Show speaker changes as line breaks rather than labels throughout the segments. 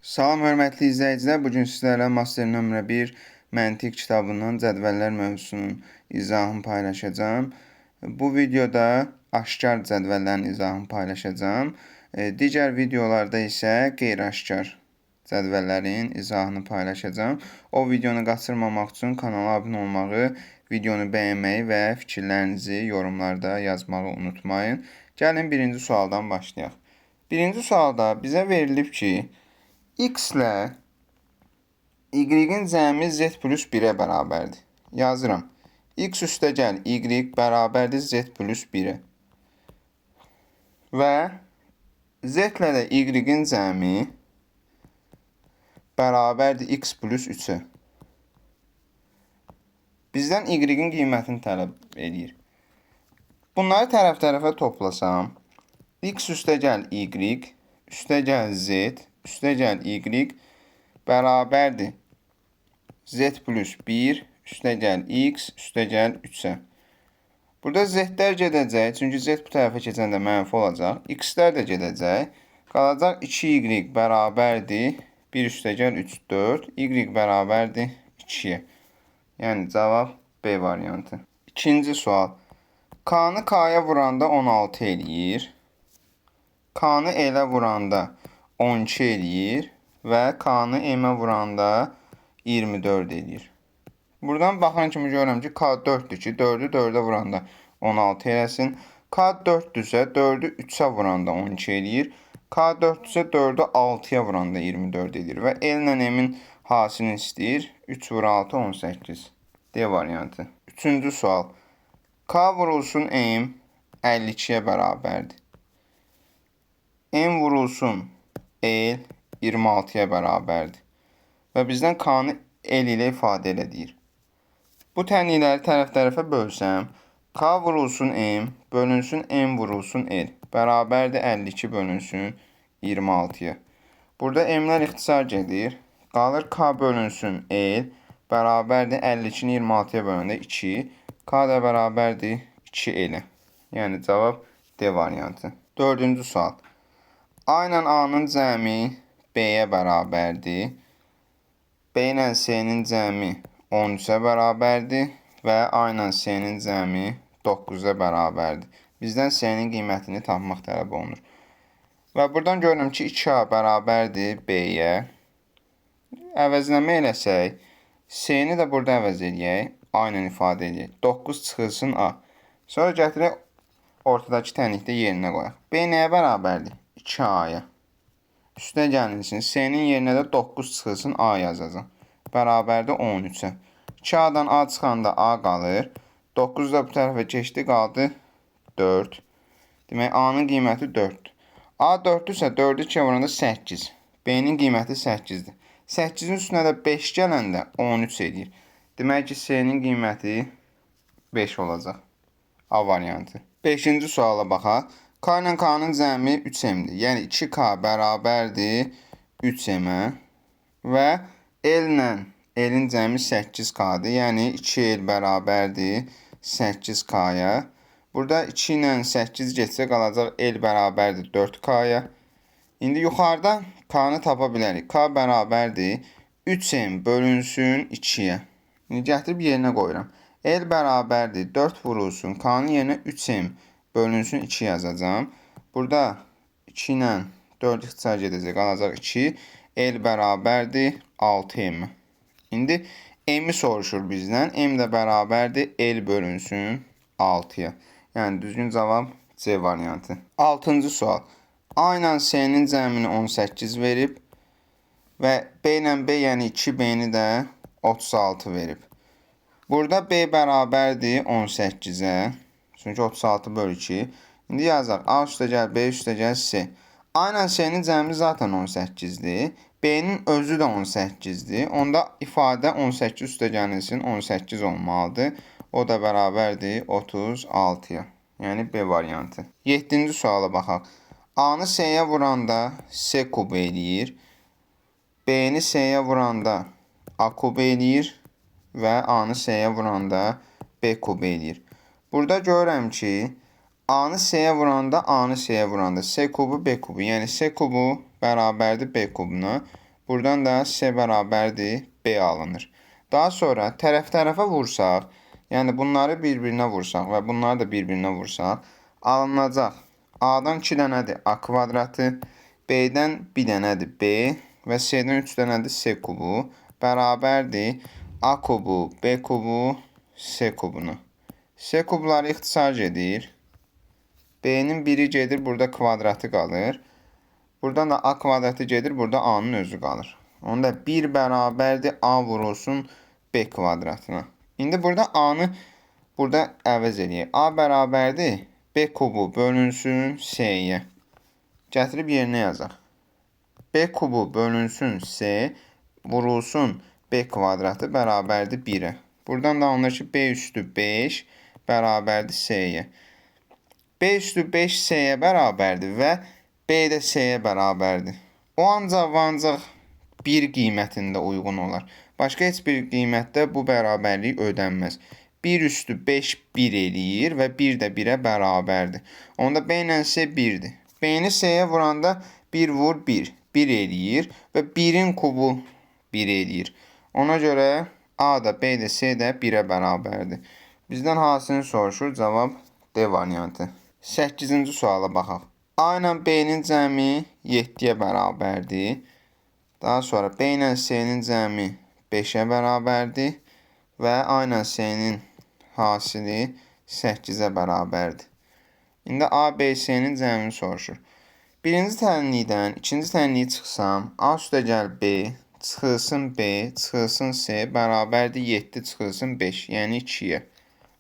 Salam hörmətli izləyicilər, bugün sizlərlə master nömrə 1 məntiq kitabından cədvəllər mövzusunun izahını paylaşacağım. Bu videoda aşkar cədvəllərin izahını paylaşacağım. Digər videolarda isə qeyri-aşkar cədvəllərin izahını paylaşacağım. O videonu qaçırmamaq üçün kanala abunə olmağı, videonu bəyənməyi və fikirlərinizi yorumlarda yazmağı unutmayın. Gəlin birinci sualdan başlayaq. Birinci sualda bizə verilib ki, x ilə y-in cəmi z plus 1-ə bərabərdir. Yazıram. X üstəgəl y bərabərdir z plus 1-ə. Və z ilə də y-in cəmi bərabərdir x plus 3-ə. Bizdən y-in qiymətini tələb edir. Bunları tərəf-tərəfə toplasam, x üstəgəl y, üstəgəl z, üstəgəl y bərabərdir z plus 1, üstəgəl x, üstəgəl 3-ə. Burada z-lər gedəcək, çünki z bu tərəfə keçəndə mənfi olacaq. X-lər də gedəcək. Qalacaq 2y bərabərdir 1 üstəgəl 3, 4. Y bərabərdir 2-yə. Yəni cavab B variantı. İkinci sual. K-nı K-ya vuranda 16 eləyir. K-nı L-ə vuranda 12 eləyir və K-nı M-ə vuranda 24 eləyir. Buradan baxan kimi görürəm ki, K 4-dür ki, 4-ü 4-ə vuranda 16 eləsin. K 4-dürsə, 4-ü 3-ə vuranda 12 eləyir. K 4-dürsə, 4-ü 6-ya vuranda 24 eləyir. Və L ilə M-in hasilini istəyir. 3 vur 6, 18. D variantı. Üçüncü sual. K vurulsun M 52-yə bərabərdir. M vurulsun L 26-ya bərabərdir. Və bizdən K-nı L ilə ifadə elədir. Bu tənlikləri tərəf-tərəfə bölsəm, K vurulsun M, bölünsün M vurulsun L. Bərabərdir 52 bölünsün 26-ya. Burada M-lər ixtisar gedir. Qalır K bölünsün L, bərabərdir 52-ni 26-ya böləndə 2. K da bərabərdir 2 L-ə. Yəni cavab D variantı. Dördüncü sual. A ilə A-nın cəmi B-yə bərabərdir. B ilə C-nin cəmi 13-ə bərabərdir və A ilə C-nin cəmi 9-a bərabərdir. Bizdən C-nin qiymətini tapmaq tələb olunur. Və buradan görürəm ki, 2A bərabərdir B-yə. Əvəzləmə eləsək, C-ni də burada əvəz edək, A ilə ifadə edək. 9 çıxılsın A. Sonra gətirək ortadakı tənlikdə yerinə qoyaq. B nəyə bərabərdir? 2A-ya. Üstə gəlinsin. C-nin yerinə də 9 çıxılsın A yazacaq. Bərabərdir 13-ə. 2A-dan A çıxanda A qalır. 9 da bu tərəfə keçdi, qaldı 4. Demək, A-nın qiyməti 4-dür. A 4-dürsə, 4-ü 2-yə vuranda 8. B-nin qiyməti 8-dir. 8-in üstünə də 5 gələndə 13 edir. Demək ki, C-nin qiyməti 5 olacaq. A variantı. 5-ci suala baxaq. K ilə K-nın cəmi 3M-dir. Yəni 2K bərabərdir 3M-ə və L ilə L-in cəmi 8K-dır. Yəni 2L bərabərdir 8K-ya. Burada 2 ilə 8 getsə qalacaq L bərabərdir 4K-ya. İndi yuxarıda K-nı tapa bilərik. K bərabərdir 3M bölünsün 2-yə. İndi gətirib yerinə qoyuram. L bərabərdir 4 vurulsun. K-nın yerinə 3M bölünsün 2 yazacağım. Burada 2 ilə 4 ixtisar gedəcək, qalacaq 2. L bərabərdir 6M. İndi M-i soruşur bizdən. M də bərabərdir L bölünsün 6-ya. Yəni düzgün cavab C variantı. 6-cı sual. A ilə C-nin cəmini 18 verib və B ilə B, yəni 2B-ni də 36 verib. Burada B bərabərdir 18-ə. Çünki 36 bölü 2. İndi yazaq. A üstəgəl B üstəgəl C. A ilə C-nin cəmi zaten 18-dir. B-nin özü də 18-dir. Onda ifadə 18 üstəgəlinsin 18 olmalıdır. O da bərabərdir 36-ya. Yəni B variantı. 7-ci suala baxaq. A-nı C-yə vuranda C kub eləyir. B-ni C-yə vuranda A kub eləyir və A-nı C-yə vuranda B kub eləyir. Burada görürəm ki, A-nı C-yə vuranda, A-nı C-yə vuranda C kubu B kubu. Yəni C kubu bərabərdir B kubuna. Buradan da C bərabərdir B alınır. Daha sonra tərəf-tərəfə vursaq, yəni bunları bir-birinə vursaq və bunları da bir-birinə vursaq, alınacaq A-dan 2 dənədir A kvadratı, B-dən 1 dənədir B və C-dən 3 dənədir C kubu bərabərdir A kubu, B kubu, C kubunu. C kubları ixtisar gedir. B-nin biri gedir, burada kvadratı qalır. Buradan da A kvadratı gedir, burada A-nın özü qalır. Onda 1 bərabərdir A vurulsun B kvadratına. İndi burada A-nı burada əvəz edək. A bərabərdir B kubu bölünsün C-yə. Gətirib yerinə yazaq. B kubu bölünsün C vurulsun B kvadratı bərabərdir 1-ə. Buradan da alınır ki, B üstü 5 bərabərdir C-yə. B üstü 5 C-yə bərabərdir və B də C-yə bərabərdir. O ancaq və ancaq 1 qiymətində uyğun olar. Başqa heç bir qiymətdə bu bərabərlik ödənməz. 1 üstü 5 1 eləyir və 1 də 1-ə bərabərdir. Onda B ilə C 1-dir. B-ni C-yə vuranda 1 vur 1. 1 eləyir və 1-in kubu 1 eləyir. Ona görə A da B də C də 1-ə bərabərdir. Bizdən hasilini soruşur. Cavab D variantı. 8-ci suala baxaq. A ilə B-nin cəmi 7-yə bərabərdir. Daha sonra B ilə C-nin cəmi 5-ə bərabərdir. Və A ilə C-nin hasili 8-ə bərabərdir. İndi A, B, C-nin cəmini soruşur. Birinci tənlikdən ikinci tənliyi çıxsam, A üstəgəl B, çıxılsın B, çıxılsın C bərabərdir 7 çıxılsın 5, yəni 2-yə.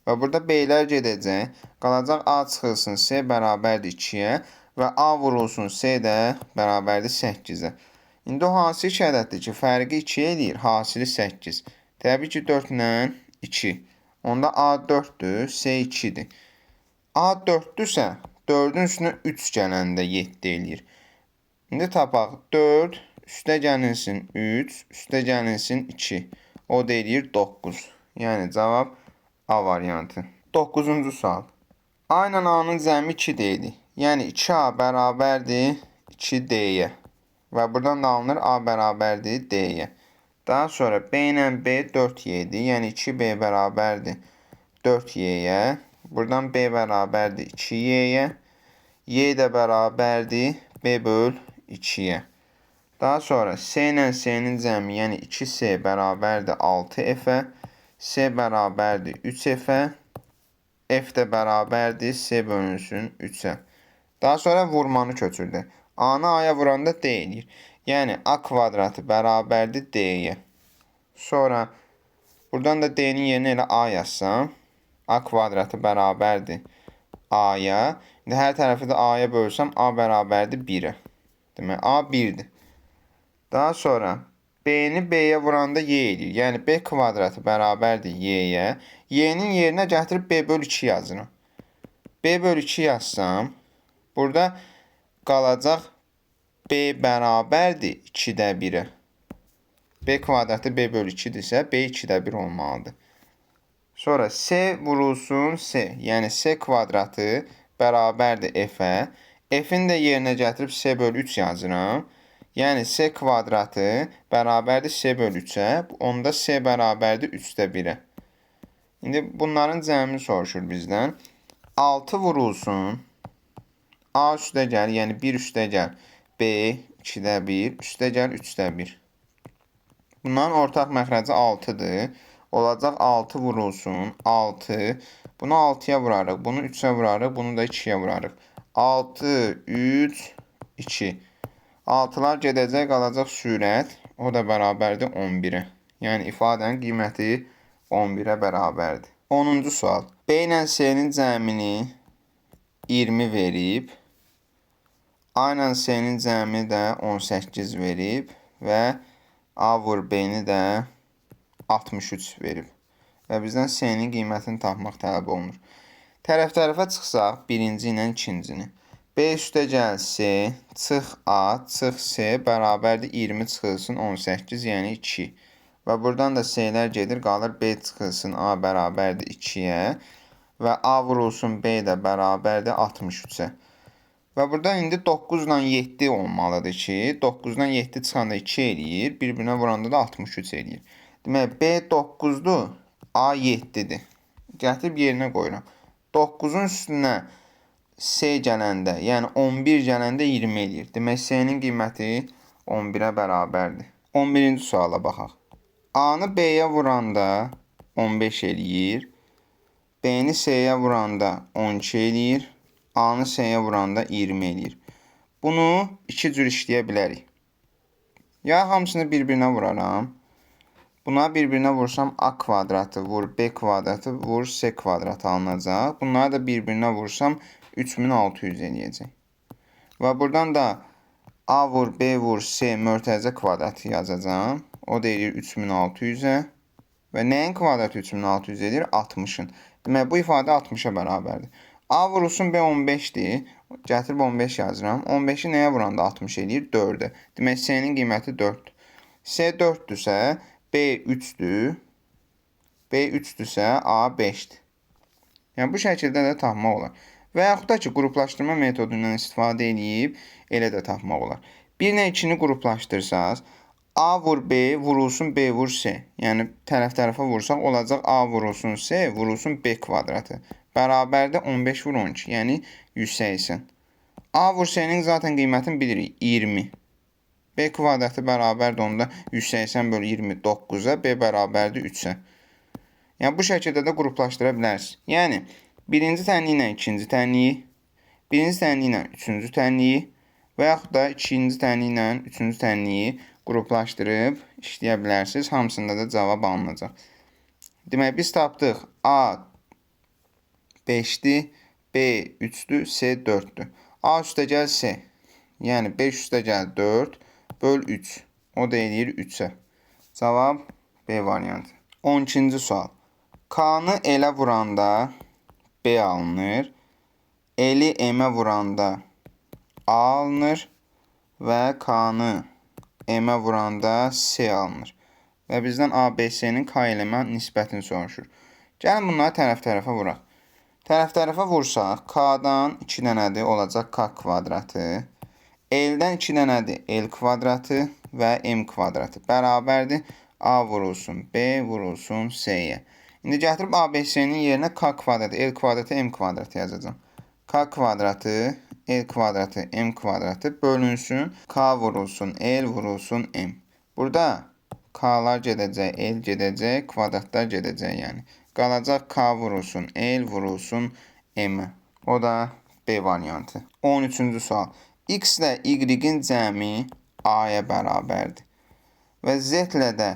Və burada B-lər gedəcək, qalacaq A çıxılsın C bərabərdir 2-yə və A vurulsun C də bərabərdir 8-ə. İndi o hansı iki ədəddir ki, fərqi 2 eləyir, hasili 8. Təbii ki, 4 ilə 2. Onda A 4-dür, C 2-dir. A 4-dürsə, 4-ün üstünə 3 gələndə 7 eləyir. İndi tapaq 4, üstə gəlinsin 3, üstə gəlinsin 2. O da eləyir 9. Yəni cavab A variantı. 9-cu sual. A ilə A-nın cəmi 2 deyildi. Yəni 2A bərabərdir 2D-yə. Və buradan da alınır A bərabərdir D-yə. Daha sonra B ilə B 4y'dir. Yəni 2B bərabərdir 4y'yə. Buradan B bərabərdir 2y'yə. Y də bərabərdir B böl 2'yə. Daha sonra C ilə C-nin cəmi, yəni 2C bərabərdir 6F-ə. C bərabərdir 3F-ə. F də bərabərdir C bölünsün 3-ə. Daha sonra vurmanı köçürdü. A-nı A-ya vuranda D eləyir. Yəni A kvadratı bərabərdir D-yə. Sonra buradan da D-nin yerinə elə A yazsam. A kvadratı bərabərdir A-ya. İndi hər tərəfi də A-ya bölsəm A bərabərdir 1-ə. Demək A 1-dir. Daha sonra B-ni B-yə vuranda Y eləyir. Yəni B kvadratı bərabərdir Y-yə. Y-nin yerinə gətirib B böl 2 yazıram. B böl 2 yazsam, burada qalacaq B bərabərdir 2-də 1-ə. B kvadratı B böl 2-dirsə, B 2-də 1 olmalıdır. Sonra C vurulsun C. Yəni C kvadratı bərabərdir F-ə. F-in də yerinə gətirib C böl 3 yazıram. Yəni C kvadratı bərabərdir C böl 3-ə. Onda C bərabərdir 3-də 1-ə. İndi bunların cəmini soruşur bizdən. 6 vurulsun A üstə gəl, yəni 1 üstə gəl B 2-də 1, üstə gəl 3-də 1. Bunların ortaq məxrəci 6-dır. Olacaq 6 vurulsun 6. Bunu 6-ya vurarıq, bunu 3-ə vurarıq, bunu da 2-yə vurarıq. 6, 3, 2. 6-lar gedəcək, qalacaq sürət. O da bərabərdir 11-ə. Yəni ifadənin qiyməti 11-ə bərabərdir. 10-cu sual. B ilə C-nin cəmini 20 verib. A ilə C-nin cəmini də 18 verib. Və A vur B-ni də 63 verib. Və bizdən C-nin qiymətini tapmaq tələb olunur. Tərəf-tərəfə çıxsaq, birinci ilə ikincini. B üstə gəl C, çıx A, çıx C bərabərdir 20 çıxılsın 18, yəni 2. Və buradan da C-lər gedir, qalır B çıxılsın A bərabərdir 2-yə. Və A vurulsun B də bərabərdir 63-ə. Və burada indi 9 ilə 7 olmalıdır ki, 9-dan 7 çıxanda 2 eləyir, bir-birinə vuranda da 63 eləyir. Demək, B 9-dur, A 7-dir. Gətirib yerinə qoyuram. 9-un üstünə C gələndə, yəni 11 gələndə 20 eləyir. Demək, C-nin qiyməti 11-ə bərabərdir. 11-ci suala baxaq. A-nı B-yə vuranda 15 eləyir. B-ni C-yə vuranda 12 eləyir. A-nı C-yə vuranda 20 eləyir. Bunu iki cür işləyə bilərik. Ya hamısını bir-birinə vuraram. Buna bir-birinə vursam A kvadratı vur B kvadratı vur C kvadratı alınacaq. Bunları da bir-birinə vursam 3600 eləyəcək. Və buradan da A vur B vur C mörtəzə kvadratı yazacağım. O deyir 3600-ə. Və nəyin kvadratı 3600 edir? 60-ın. Demək, bu ifadə 60-a bərabərdir. A vurulsun B 15-dir. Gətirib 15 yazıram. 15-i nəyə vuranda 60 eləyir? 4-ə. Demək, C-nin qiyməti 4-dür. C 4-dürsə, B 3-dür. B 3-dürsə, A 5-dir. Yəni, bu şəkildə də tapmaq olar. Və yaxud da ki, qruplaşdırma metodundan istifadə edib, elə də tapmaq olar. 1 ilə 2-ni qruplaşdırsaz, A vur B, vurulsun B vur C. Yəni, tərəf-tərəfə vursaq, olacaq A vurulsun C, vurulsun B kvadratı. Bərabərdə 15 vur 12, yəni 180. A vur C-nin zaten qiymətini bilirik, 20. B kvadratı bərabərdir onda 180 bölü 29-a, B bərabərdir 3-ə. Yəni, bu şəkildə də qruplaşdıra bilərsiniz. Yəni, birinci tənliyi ilə ikinci tənliyi, birinci tənliyi ilə üçüncü tənliyi və yaxud da ikinci tənliyi ilə üçüncü tənliyi qruplaşdırıb işləyə bilərsiniz. Hamısında da cavab alınacaq. Demək, biz tapdıq A 5-dir, B 3-dür, C 4-dür. A üstəgəl C, yəni 5 üstəgəl 4 böl 3. O da eləyir 3-ə. Cavab B variantı. 12-ci sual. K-nı L-ə vuranda B alınır. L-i M-ə vuranda A alınır və K-nı M-ə vuranda C alınır. Və bizdən ABC-nin K eləmə nisbətini soruşur. Gəlin bunları tərəf-tərəfə vuraq. Tərəf-tərəfə vursaq, K-dan 2 dənədir, olacaq K kvadratı. L-dən 2 dənədir, L kvadratı və M kvadratı. Bərabərdir, A vurulsun B vurulsun C-yə. İndi gətirib ABC-nin yerinə K kvadratı, L kvadratı, M kvadratı yazacağım. K kvadratı, L kvadratı, M kvadratı bölünsün. K vurulsun, L vurulsun, M. Burada K'lar gedəcək, L gedəcək, kvadratlar gedəcək yəni. Qalacaq K vurulsun, L vurulsun, M. O da B variantı. 13-cü sual. X ilə Y-in cəmi A-ya bərabərdir. Və Z ilə də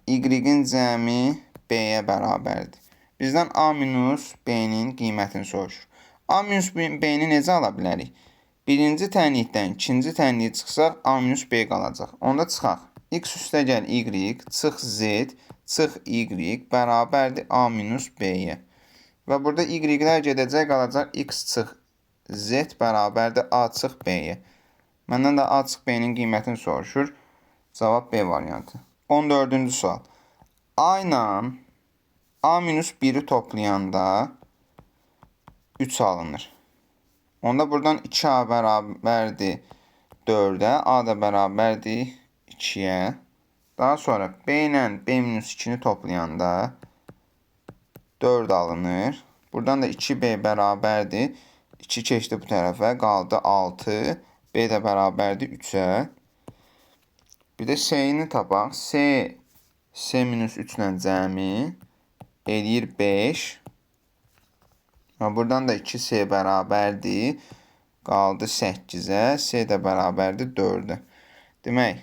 Y-in cəmi B-yə bərabərdir. Bizdən A minus B-nin qiymətini soruşur. A minus B-ni necə ala bilərik? Birinci tənlikdən ikinci tənliyi çıxsaq, A minus B qalacaq. Onda çıxaq. X üstəgəl Y, çıx Z, çıx Y bərabərdir A minus B-yə. Və burada Y-lər gedəcək, qalacaq X çıx Z bərabərdir A çıx B-yə. Məndən də A çıx B-nin qiymətini soruşur. Cavab B variantı. 14-cü sual. A ilə A minus 1-i toplayanda 3 alınır. Onda buradan 2A bərabərdir 4-ə, A da bərabərdir 2-yə. Daha sonra B ilə B minus 2-ni toplayanda 4 alınır. Buradan da 2B bərabərdir. 2 keçdi bu tərəfə, qaldı 6. B də bərabərdir 3-ə. Bir də C-ni tapaq. C minus 3 ilə cəmi eləyir 5. Buradan da 2C bərabərdir. Qaldı 8-ə. C də bərabərdir 4-ə. Demək,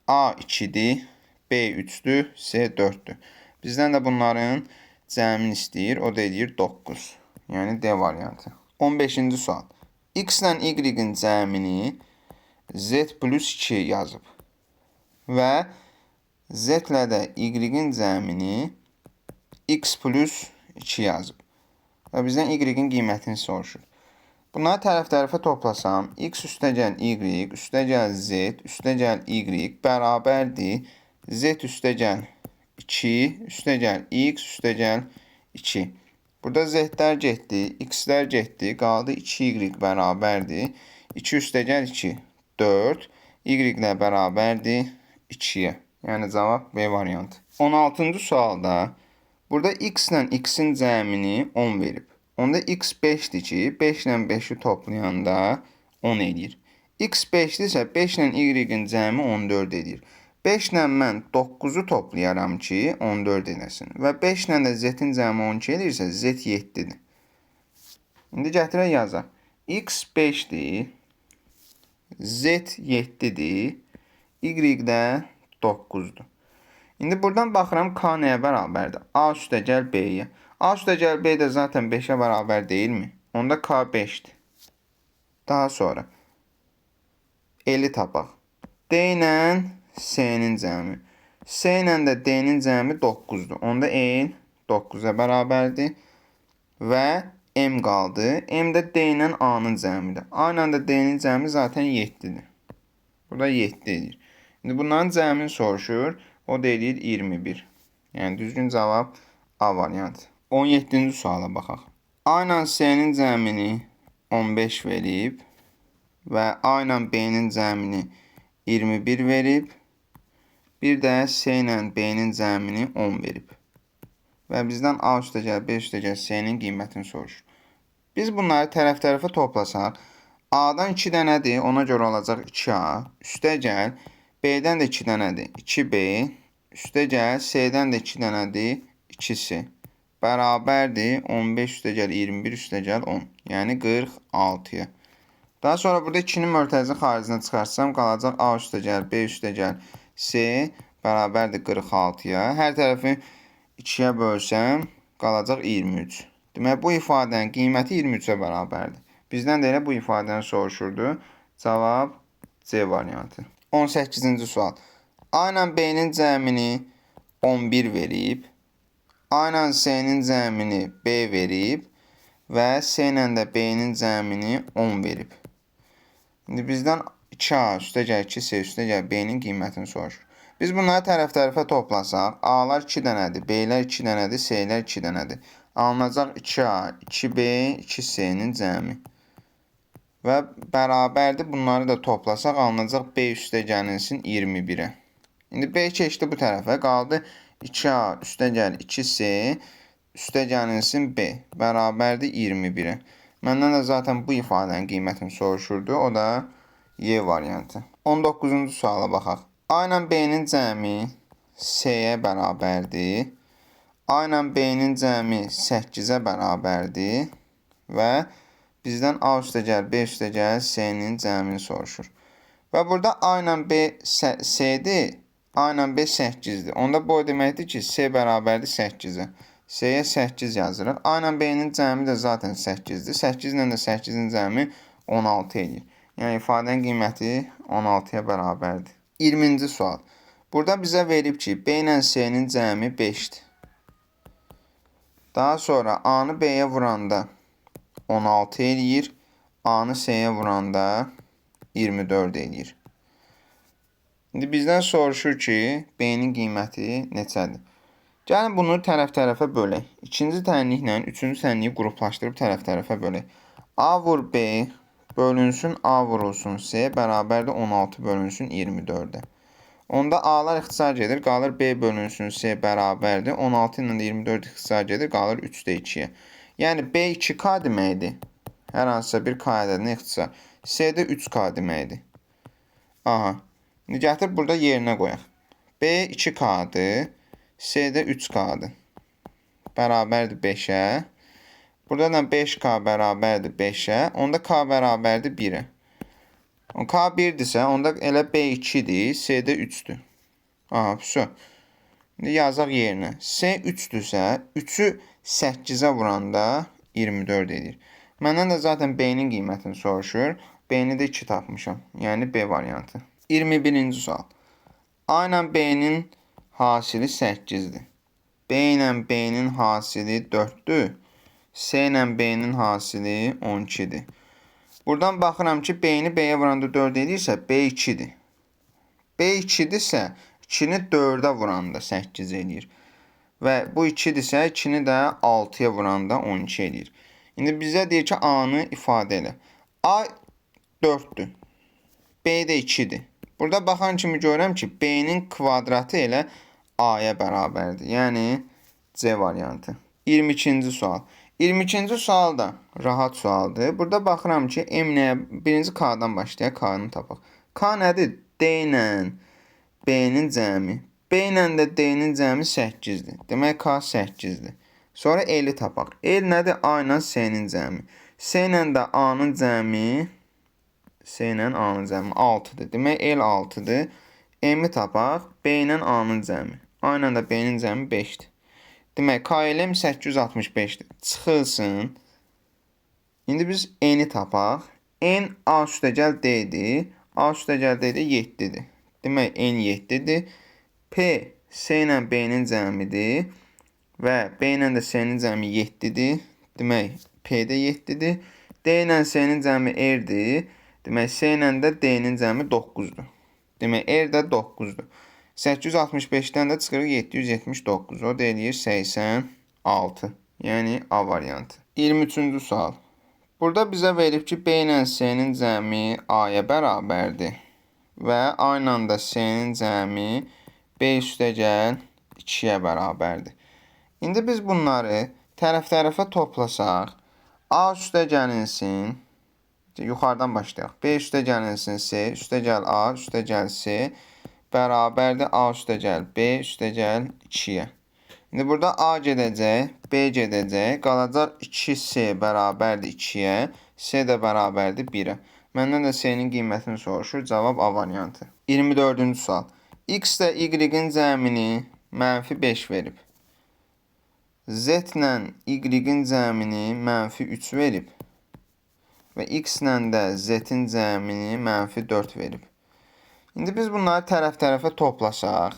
A 2-dir, B 3-dür, C 4-dür. Bizdən də bunların cəmini istəyir. O da eləyir 9. Yəni D variantı. 15-ci sual. X ilə Y-in cəmini Z plus 2 yazıb. Və Z ilə də Y-in cəmini X plus 2 yazıb. Və bizdən Y-in qiymətini soruşur. Bunları tərəf-tərəfə toplasam, X üstəgəl Y, üstəgəl Z, üstəgəl Y bərabərdir. Z üstəgəl 2, üstəgəl X, üstəgəl 2. Burada Z-lər getdi, X-lər getdi, qaldı 2Y bərabərdir. 2 üstəgəl 2, 4. Y ilə bərabərdir 2-yə. Yəni cavab B variantı. 16-cı sualda burada x ilə x-in cəmini 10 verib. Onda x 5-dir ki, 5 ilə 5-i toplayanda 10 edir. X 5-dirsə 5 ilə y-in cəmi 14 edir. 5 ilə mən 9-u toplayaram ki, 14 eləsin. Və 5 ilə də z-in cəmi 12 edirsə, z 7-dir. İndi gətirək yazaq. X 5-dir, z 7-dir, y də 9-dur. İndi buradan baxıram k nəyə bərabərdir? A üstəgəl b-yə. A üstəgəl b də zaten 5-ə bərabər deyilmi? Onda k 5-dir. Daha sonra L-i tapaq. D ilə S-nin cəmi. S ilə də D-nin cəmi 9-dur. Onda L 9-a bərabərdir. Və M qaldı. M də D ilə A-nın cəmidir. A ilə də D-nin cəmi zaten 7-dir. Burada 7 edir. İndi bunların cəmini soruşur. O da edir 21. Yəni düzgün cavab A variantı. 17-ci suala baxaq. A ilə S-nin cəmini 15 verib və A ilə B-nin cəmini 21 verib. Bir də S ilə B-nin cəmini 10 verib. Və bizdən A üstəgəl B üstəgəl S-nin qiymətini soruşur. Biz bunları tərəf-tərəfə toplasaq, A-dan 2 dənədir, ona görə olacaq 2A. Üstəgəl B-dən də 2 dənədir, 2B. Üstəgəl S-dən də 2 dənədir, 2C. Bərabərdir 15 üstəgəl 21 üstəgəl 10. Yəni 46-ya. Daha sonra burada 2-nin mörtəzini xaricinə çıxarsam, qalacaq A üstəgəl B üstəgəl C bərabərdir 46-ya. Hər tərəfi 2-yə bölsəm, qalacaq 23. Demək, bu ifadənin qiyməti 23-ə bərabərdir. Bizdən də elə bu ifadəni soruşurdu. Cavab C variantı. 18-ci sual. A ilə B-nin cəmini 11 verib. A ilə S-nin cəmini B verib. Və S ilə də B-nin cəmini 10 verib. İndi bizdən 2A üstəgəl 2C üstəgəl B-nin qiymətini soruşur. Biz bunları tərəf-tərəfə toplasaq, A-lar 2 dənədir, B-lər 2 dənədir, C-lər 2 dənədir. Alınacaq 2A, 2B, 2C-nin cəmi. Və bərabərdir, bunları da toplasaq, alınacaq B üstəgəlinsin 21-ə. İndi B keçdi bu tərəfə, qaldı 2A üstəgəl 2C üstəgəlinsin B. Bərabərdir 21-ə. Məndən də zaten bu ifadənin qiymətini soruşurdu, o da Y variantı. 19-cu suala baxaq. A ilə B-nin cəmi C-yə bərabərdir. A ilə B-nin cəmi 8-ə bərabərdir. Və bizdən A üstəgəl B üstəgəl C-nin cəmini soruşur. Və burada A ilə B C-dir, A ilə B 8-dir. Onda bu deməkdir ki, C bərabərdir 8-ə. C-yə 8 yazırıq. A ilə B-nin cəmi də zaten 8-dir. 8 ilə də 8-in cəmi 16 edir. Yəni ifadənin qiyməti 16-ya bərabərdir. 20-ci sual. Burada bizə verib ki, B ilə C-nin cəmi 5-dir. Daha sonra A-nı B-yə vuranda 16 eləyir. A-nı C-yə vuranda 24 eləyir. İndi bizdən soruşur ki, B-nin qiyməti neçədir? Gəlin bunu tərəf-tərəfə bölək. İkinci tənliklə üçüncü tənliyi qruplaşdırıb tərəf-tərəfə bölək. A vur B bölünsün A vurulsun C bərabərdir 16 bölünsün 24-ə. Onda A-lar ixtisar gedir, qalır B bölünsün C bərabərdir. 16 ilə 24 ixtisar gedir, qalır 3-də 2-yə. Yəni B 2K deməkdir. Hər hansısa bir K ədədinə ixtisar. C də 3K deməkdir. Aha. İndi gətir burada yerinə qoyaq. B 2K-dır. C də 3K-dır. Bərabərdir 5-ə. Burada da 5K bərabərdir 5-ə. Onda K bərabərdir 1-ə. K 1-dirsə, onda elə B 2-dir, C də 3-dür. Aha, püsü. İndi yazaq yerinə. C 3-dürsə, 3-ü 8-ə vuranda 24 edir. Məndən də zaten B-nin qiymətini soruşur. B-ni də 2 tapmışam. Yəni B variantı. 21-ci sual. A ilə B-nin hasili 8-dir. B ilə B-nin hasili 4-dür. C ilə B-nin hasili 12-dir. Buradan baxıram ki, B-ni B-yə vuranda 4 edirsə, B 2-dir. B 2-dirsə, 2-ni 4-ə vuranda 8 edir. Və bu 2-dirsə, 2-ni də 6-ya vuranda 12 edir. İndi bizə deyir ki, A-nı ifadə elə. A 4'dür. B də 2'dir. Burada baxan kimi görürəm ki, B-nin kvadratı elə A-ya bərabərdir. Yəni C variantı. 22-ci sual. 22-ci sual da rahat sualdır. Burada baxıram ki, M nəyə? Birinci K-dan başlayaq, K-nı tapaq. K nədir? D ilə B-nin cəmi. B ilə də D-nin cəmi 8-dir. Demək K 8-dir. Sonra L-i tapaq. L nədir? A ilə S-nin cəmi. S ilə də A-nın cəmi 6-dır. Demək L 6-dır. M-i tapaq. B ilə A-nın cəmi. A ilə də B-nin cəmi 5-dir. Demək KLM 865-dir. Çıxılsın. İndi biz N-i tapaq. N A üstəgəl D-dir. A üstəgəl D-dir 7-dir. Demək N 7-dir. P S ilə B-nin cəmidir. Və B ilə də S-nin cəmi 7-dir. Demək P də 7-dir. D ilə S-nin cəmi R-dir. Demək S ilə də D-nin cəmi 9-dur. Demək R də 9-dur. 865-dən də çıxırıq 779. O da eləyir 86. Yəni A variantı. 23-cü sual. Burada bizə verib ki, B ilə S-nin cəmi A-ya bərabərdir. Və A ilə də S-nin cəmi B üstəgəl 2-yə bərabərdir. İndi biz bunları tərəf-tərəfə toplasaq, A üstəgəlinsin, yuxarıdan başlayaq. B üstəgəlinsin C, üstəgəl A, üstəgəl C bərabərdir A üstəgəl B üstəgəl 2-yə. İndi burada A gedəcək, B gedəcək, qalacaq 2C bərabərdir 2-yə, C də bərabərdir 1-ə. Məndən də C-nin qiymətini soruşur, cavab A variantı. 24-cü sual. X ilə Y-in cəmini -5 verib. Z ilə Y-in cəmini -3 verib. Və X ilə də Z-in cəmini -4 verib. İndi biz bunları tərəf-tərəfə toplasaq,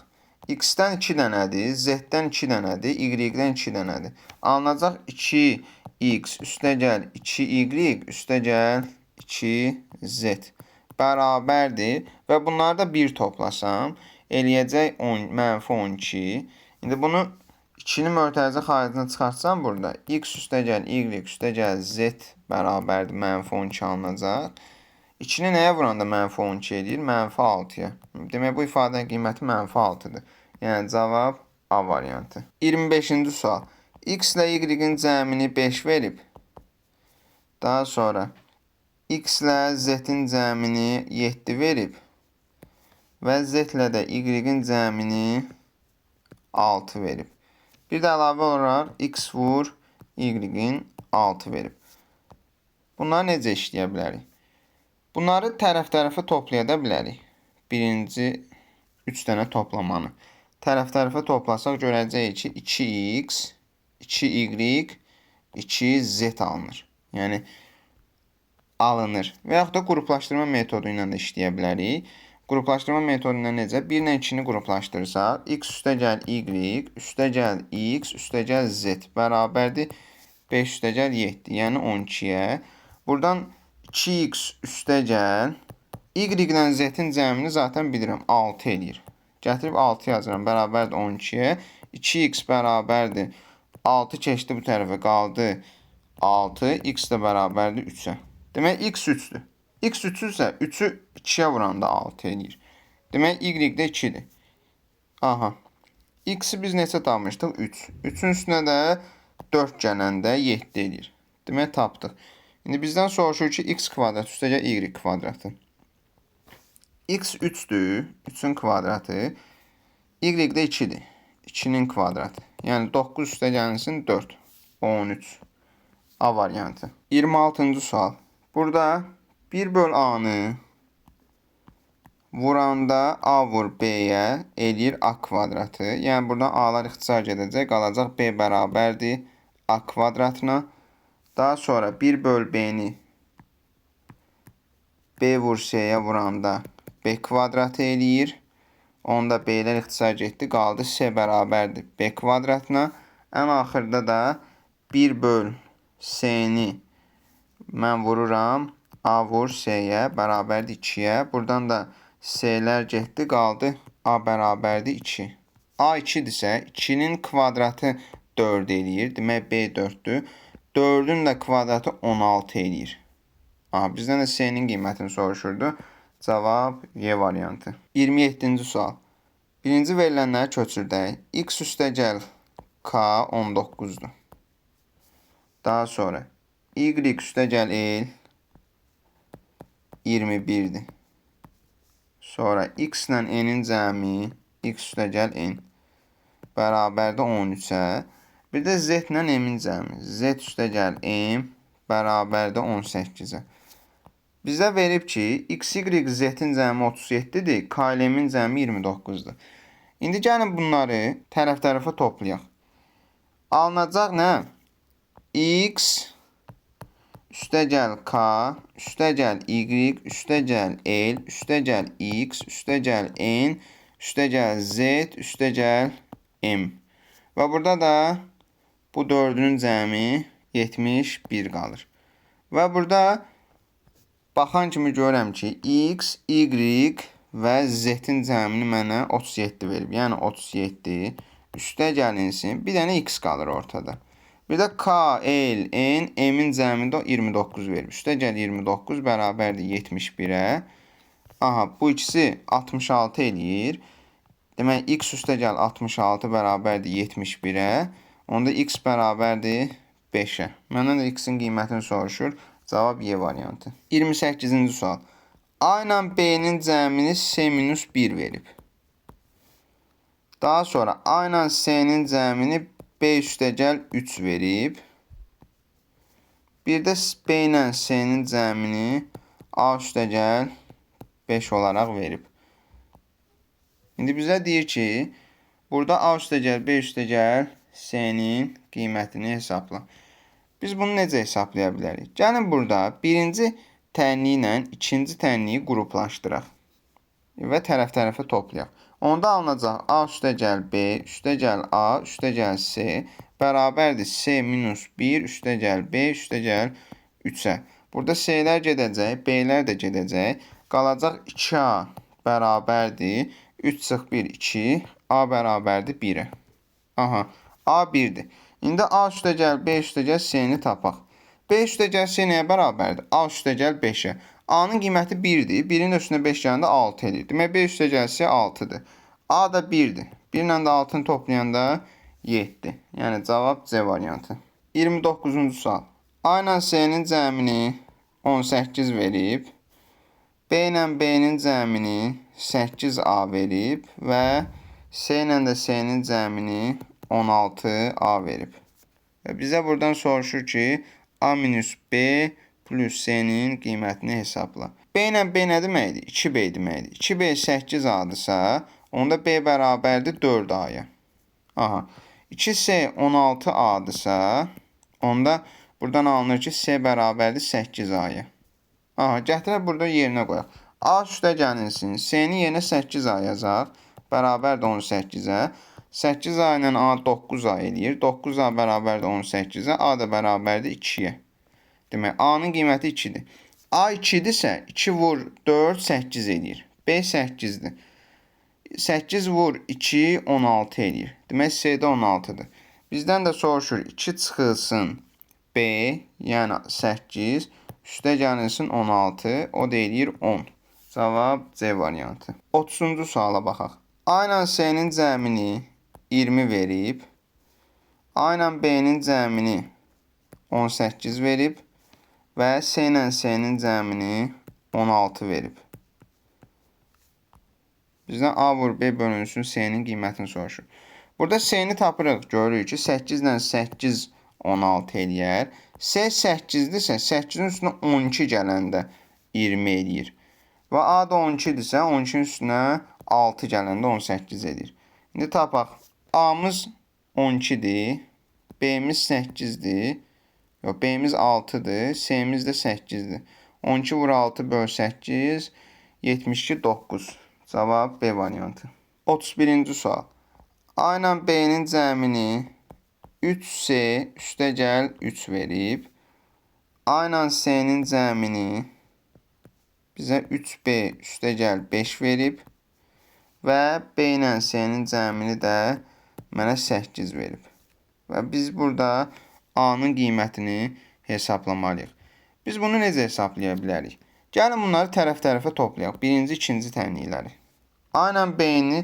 X-dən 2 dənədir, Z-dən 2 dənədir, Y-dən 2 dənədir. Alınacaq 2X üstəgəl 2Y üstəgəl 2Z bərabərdir. Və bunları da 1 toplasam, eləyəcək -12. İndi bunu 2-ni mötərizə xaricində çıxartsam burada, X üstəgəl Y üstəgəl Z bərabərdir, -12 alınacaq. 2-ni nəyə vuranda -12 edir? -6-ya. Demək, bu ifadənin qiyməti -6-dır. Yəni, cavab A variantı. 25-ci sual. X ilə Y-in cəmini 5 verib. Daha sonra X ilə Z-in cəmini 7 verib. Və Z ilə də Y-in cəmini 6 verib. Bir də əlavə olaraq X vur Y-in 6 verib. Bunları necə işləyə bilərik? Bunları tərəf-tərəfə toplaya da bilərik. Birinci 3 dənə toplamanı. Tərəf-tərəfə toplasaq görəcəyik ki, 2x, 2y, 2z alınır. Yəni, alınır. Və yaxud da qruplaşdırma metodu ilə də işləyə bilərik. Qruplaşdırma metodu ilə necə? 1 ilə 2-ni qruplaşdırsaq, x üstəgəl y, üstəgəl x, üstəgəl z bərabərdir 5 üstəgəl 7, yəni 12-yə. Buradan 2x üstəgəl y ilə z-in cəmini zaten bilirəm, 6 eləyir. Gətirib 6 yazıram, bərabərdir 12-yə. 2x bərabərdir 6 keçdi bu tərəfə, qaldı 6, x də bərabərdir 3-ə. Demək, x 3-dür. X 3-dürsə, 3-ü 2-yə vuranda 6 eləyir. Demək, y də 2-dir. Aha. X-i biz neçə tapmışdıq? 3. 3-ün üstünə də 4 gələndə 7 eləyir. Demək, tapdıq. İndi bizdən soruşur ki, x kvadrat üstəgəl y kvadratı. X 3-dür, 3-ün kvadratı. Y də 2-dir, 2-nin kvadratı. Yəni 9 üstəgəlinsin 4, 13. A variantı. 26-cı sual. Burada 1/A-nı vuranda A vur B-yə eləyir A kvadratı. Yəni buradan A-lar ixtisar gedəcək, qalacaq B bərabərdir A kvadratına. Daha sonra 1/B-ni B vur C-yə vuranda B kvadratı eləyir. Onda B-lər ixtisar getdi, qaldı C bərabərdir B kvadratına. Ən axırda da 1/C-ni mən vururam A vur C-yə bərabərdir 2-yə. Buradan da C-lər getdi, qaldı A bərabərdir 2. A 2-dirsə 2-nin kvadratı 4 eləyir. Demək B 4-dür. 4-ün də kvadratı 16 eləyir. Aha, bizdən də C-nin qiymətini soruşurdu. Cavab Y variantı. 27-ci sual. Birinci verilənləri köçürdək. X üstəgəl K 19-dur. Daha sonra Y üstəgəl L 21-dir. Sonra X ilə N-in cəmi X üstəgəl N bərabərdə 13-ə. Bir də Z ilə M-in cəmi Z üstəgəl M bərabərdə 18-ə. Bizə verib ki, X, Y, Z-in cəmi 37-dir, K ilə M-in cəmi 29-dur. İndi gəlin bunları tərəf-tərəfə toplayaq. Alınacaq nə? X üstəgəl K, üstəgəl Y, üstəgəl L, üstəgəl X, üstəgəl N, üstəgəl Z, üstəgəl M. Və burada da bu dördünün cəmi 71 qalır. Və burada baxan kimi görürəm ki, X, Y və Z-in cəmini mənə 37 verib. Yəni 37 üstəgəlinsin. Bir dənə X qalır ortada. Bir də K, L, N, M-in cəmində 29 verib. Üstəgəl 29 bərabərdir 71-ə. Aha, bu ikisi 66 eləyir. Demək, X üstəgəl 66 bərabərdir 71-ə. Onda X bərabərdir 5-ə. Məndən də X-in qiymətini soruşur. Cavab Y variantı. 28-ci sual. A ilə B-nin cəmini C-1 verib. Daha sonra A ilə C-nin cəmini B üstəgəl 3 verib. Bir də B ilə C-nin cəmini A üstəgəl 5 olaraq verib. İndi bizə deyir ki, burada A üstəgəl B üstəgəl C-nin qiymətini hesabla. Biz bunu necə hesablaya bilərik? Gəlin burada birinci tənliyi ilə ikinci tənliyi qruplaşdıraq və tərəf-tərəfə toplayaq. Onda alınacaq A üstəgəl B üstəgəl A üstəgəl C bərabərdir C minus 1 üstəgəl B üstəgəl 3-ə. Burada C-lər gedəcək, B-lər də gedəcək. Qalacaq 2A bərabərdir 3 çıx 1 2, A bərabərdir 1-ə. Aha, A 1-dir. İndi A üstəgəl B üstəgəl C-ni tapaq. B üstəgəl C nəyə bərabərdir? A üstəgəl 5-ə. A-nın qiyməti 1-dir. 1-in üstünə 5 gələndə 6 edir. Demək, B üstəgəl C 6-dır. A da 1-dir. 1 ilə də 6-nı toplayanda 7. Yəni, cavab C variantı. 29-cu sual. A ilə C-nin cəmini 18 verib. B ilə B-nin cəmini 8A verib və C ilə də C-nin cəmini 16A verib. Və bizə buradan soruşur ki, A minus B plus C-nin qiymətini hesabla. B ilə B nə deməkdir? 2B deməkdir. 2B 8A-dırsa, onda B bərabərdir 4A-ya. Aha, 2C 16A-dırsa, onda buradan alınır ki, C bərabərdir 8A-ya. Aha, gətirək burada yerinə qoyaq. A üstəgəlinsin, C-nin yerinə 8A yazaq, bərabərdir 18-ə. 8A ilə A 9A eləyir. 9A bərabərdir 18-ə. A da bərabərdir 2-yə. Demək, A-nın qiyməti 2-dir. A 2-dirsə, 2 vur 4, 8 eləyir. B 8-dir. 8 vur 2, 16 eləyir. Demək, C də 16-dır. Bizdən də soruşur, 2 çıxılsın B, yəni 8, üstə gəlinsin 16, o da eləyir 10. Cavab C variantı. 30-cu suala baxaq. A ilə C-nin cəmini 20 verib. A ilə B-nin cəmini 18 verib. Və C ilə C-nin cəmini 16 verib. Bizdən A vur B bölünsün C-nin qiymətini soruşur. Burada C-ni tapırıq. Görürük ki, 8 ilə 8 16 eləyər. C 8-dirsə, 8-in üstünə 12 gələndə 20 eləyir. Və A da 12-dirsə, 12-nin üstünə 6 gələndə 18 edir. İndi tapaq. A'mız 12-dir. B'miz 8-dir. Yox, B'miz 6-dır. C'miz də 8-dir. 12 vur 6 böl 8. 72, 9. Cavab B variantı. 31-ci sual. A ilə B-nin cəmini 3C üstəgəl 3 verib. A ilə C-nin cəmini bizə 3B üstəgəl 5 verib. Və B ilə C-nin cəmini də mənə 8 verib. Və biz burada A-nın qiymətini hesablamalıyıq. Biz bunu necə hesablaya bilərik? Gəlin bunları tərəf-tərəfə toplayaq. Birinci, ikinci tənlikləri. A ilə B-ni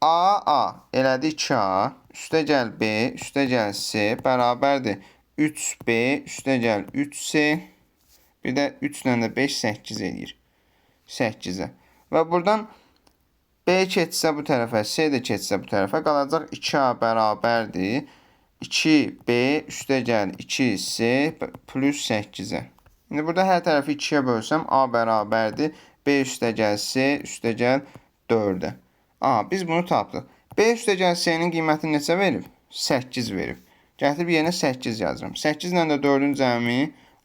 A elədi 2A, üstə gəl B, üstə gəl C, bərabərdir 3B, üstə gəl 3C, bir də 3 ilə də 5, 8 eləyir. 8-ə. Və buradan B keçsə bu tərəfə, C də keçsə bu tərəfə, qalacaq 2A bərabərdir 2B, üstə gəl 2C plus 8-ə. İndi burada hər tərəfi 2-yə bölsəm, A bərabərdir B üstə gəl C, üstə gəl 4-ə. Biz bunu tapdıq. B üstə gəl C-nin qiymətini neçə verib? 8 verib. Gətirib yerinə 8 yazıram. 8 ilə də 4-ün cəmi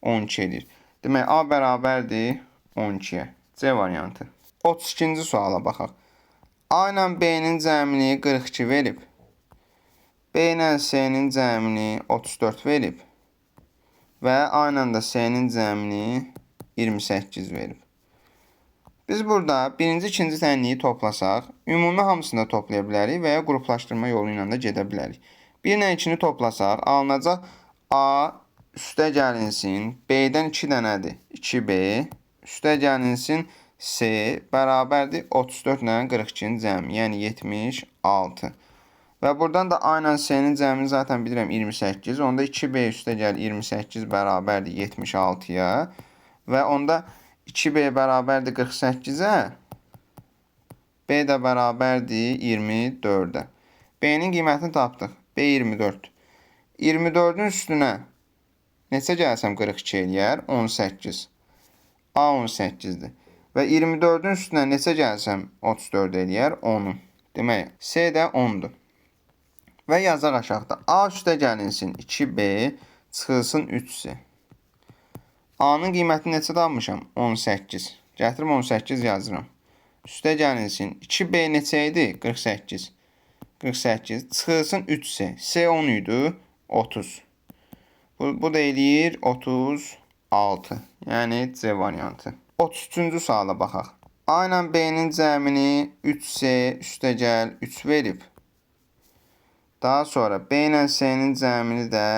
12 edir. Demək, A bərabərdir 12-yə. C variantı. 32-ci suala baxaq. A ilə B-nin cəmini 42 verib. B ilə C-nin cəmini 34 verib. Və A ilə də C-nin cəmini 28 verib. Biz burada birinci, ikinci tənliyi toplasaq, ümumi hamısını da toplaya bilərik və ya qruplaşdırma yolu ilə də gedə bilərik. 1 ilə 2-ni toplasaq, alınacaq A üstə gəlinsin, B-dən 2 dənədir, 2B, üstə gəlinsin C, bərabərdir 34 ilə 42-nin cəmi, yəni 76. Və buradan da A ilə C-nin cəmini zaten bilirəm 28, onda 2B üstə gəl 28 bərabərdir 76-ya və onda 2B bərabərdir 48-ə, B də bərabərdir 24-ə. B-nin qiymətini tapdıq. B 24. 24-ün üstünə neçə gəlsəm 42 eləyər? 18. A 18-dir. Və 24-ün üstünə neçə gəlsəm 34 eləyər? 10-u. Demək, C də 10-dur. Və yazaq aşağıda. A üstə gəlinsin 2B, çıxılsın 3C. A-nın qiymətini neçə tapmışam? 18. Gətirib 18 yazıram. Üstə gəlinsin. 2B neçə idi? 48. 48. Çıxılsın 3C. C 10 idi. 30. Bu da eləyir 36. Yəni C variantı. 33-cü suala baxaq. A ilə B-nin cəmini 3C üstə gəl 3 verib. Daha sonra B ilə C-nin cəmini də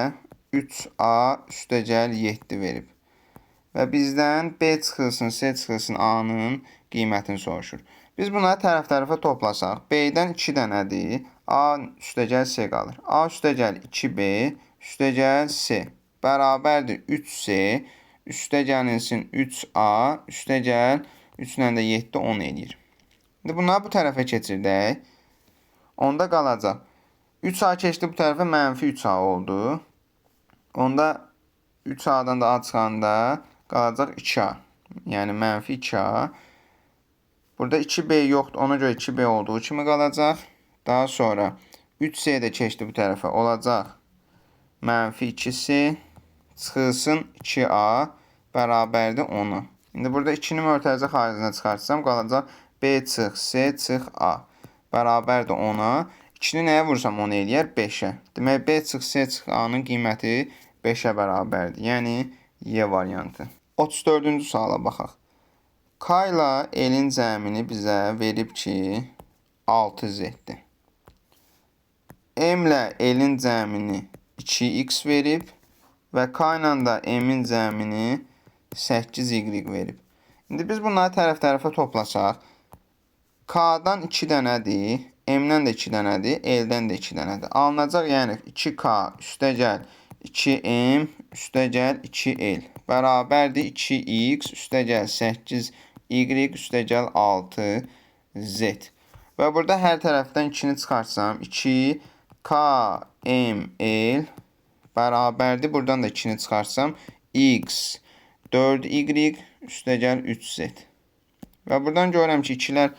3A üstə gəl 7 verib. Və bizdən B çıxılsın, C çıxılsın A-nın qiymətini soruşur. Biz bunları tərəf-tərəfə toplasaq, B-dən 2 dənədir, A üstə gəl C qalır. A üstə gəl 2B, üstə gəl C. Bərabərdir 3C, üstə gəlinsin 3A, üstə gəl 3 ilə də 7, 10 eləyir. İndi bunları bu tərəfə keçirdək. Onda qalacaq. 3A keçdi bu tərəfə, mənfi 3A oldu. Onda 3A-dan da A çıxanda qalacaq 2A. Yəni mənfi 2A. Burada 2B yoxdur. Ona görə 2B olduğu kimi qalacaq. Daha sonra 3C də keçdi bu tərəfə. Olacaq mənfi 2C. Çıxılsın 2A. Bərabərdir 10-a. İndi burada 2-ni mötərizə xaricinə çıxartsam qalacaq B çıx C çıx A. Bərabərdir 10-a. 2-ni nəyə vursam 10 eləyər? 5-ə. Demək B çıx C çıx A-nın qiyməti 5-ə bərabərdir. Yəni Y variantı. 34-cü suala baxaq. K ilə L-in cəmini bizə verib ki 6Z-dir. M ilə L-in cəmini 2X verib və K ilə də M-in cəmini 8Y verib. İndi biz bunları tərəf-tərəfə toplasaq, K-dan 2 dənədir, M-dən də 2 dənədir, L-dən də 2 dənədir. Alınacaq, yəni 2K üstə gəl 2M üstə gəl 2L. Bərabərdir 2X üstə gəl 8Y üstə gəl 6Z. Və burada hər tərəfdən 2-ni çıxarsam 2KML bərabərdir. Buradan da 2-ni çıxarsam X 4Y üstə gəl 3Z. Və buradan görürəm ki 2-lər